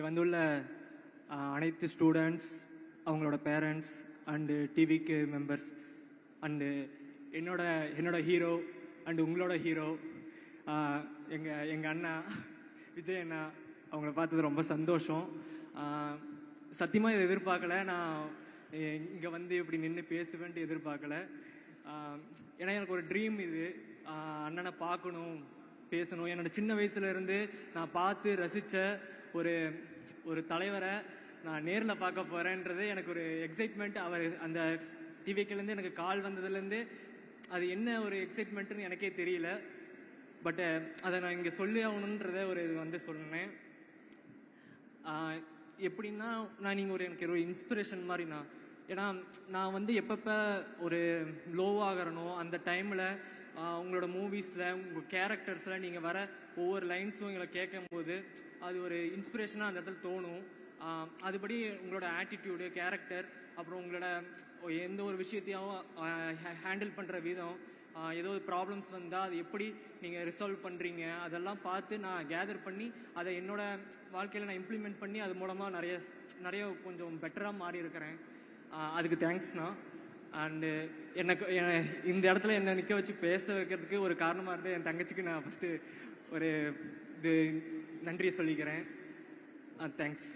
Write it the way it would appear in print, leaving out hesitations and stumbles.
வந்துள்ள அனைத்து ஸ்டூடெண்ட்ஸ், அவங்களோட பேரண்ட்ஸ் அண்டு டிவிக்கு மெம்பர்ஸ் அண்டு என்னோட ஹீரோ அண்டு உங்களோட ஹீரோ எங்கள் அண்ணா விஜய் அண்ணா, அவங்கள பார்த்தது ரொம்ப சந்தோஷம். சத்தியமாக இதை எதிர்பார்க்கல. நான் இங்கே வந்து இப்படி நின்று பேசுவேன்ட்டு எதிர்பார்க்கல. ஏன்னா எனக்கு ஒரு ட்ரீம் இது, அண்ணனை பார்க்கணும், பேசணும். என்னோட சின்ன வயசுலேருந்து நான் பார்த்து ரசித்த ஒரு தலைவரை நான் நேரில் பார்க்க போகிறேன்றது எனக்கு ஒரு எக்ஸைட்மெண்ட். அவர் அந்த டிவிக்கிலேருந்து எனக்கு கால் வந்ததுலேருந்து அது என்ன ஒரு எக்ஸைட்மெண்ட்டுன்னு எனக்கே தெரியல. பட்டு அதை நான் இங்கே சொல்லி ஆகணுன்றத ஒரு இது வந்து சொன்னேன். எப்படின்னா நீங்கள் எனக்கு ஒரு இன்ஸ்பிரேஷன் மாதிரிண்ணா. ஏன்னா நான் வந்து எப்பப்போ ஒரு லோவாகிறனோ அந்த டைமில் உங்களோட மூவிஸில் உங்கள் கேரக்டர்ஸில் நீங்கள் வர ஒவ்வொரு லைன்ஸும் எங்களை கேட்கும் போது அது ஒரு இன்ஸ்பிரேஷனாக அந்த இடத்துல தோணும். அதுபடி உங்களோட ஆட்டிடியூடு, கேரக்டர், அப்புறம் உங்களோட எந்த ஒரு விஷயத்தையும் ஹேண்டில் பண்ணுற விதம், ஏதோ ஒரு ப்ராப்ளம்ஸ் வந்தால் அது எப்படி நீங்கள் ரிசால்வ் பண்ணுறீங்க, அதெல்லாம் பார்த்து நான் கேதர் பண்ணி அதை என்னோடய வாழ்க்கையில் நான் இம்ப்ளிமெண்ட் பண்ணி அது மூலமாக நிறைய கொஞ்சம் பெட்டராக மாறி இருக்கிறேன். அதுக்கு தேங்க்ஸ்ண்ணா. அண்டு எனக்கு இந்த இடத்துல என்னை நிற்க வச்சு பேச வைக்கிறதுக்கு ஒரு காரணமாக இருந்து என் தங்கச்சிக்கு நான் ஃபஸ்ட்டு ஒரு நன்றியை சொல்லிக்கிறேன். தேங்க்ஸ்.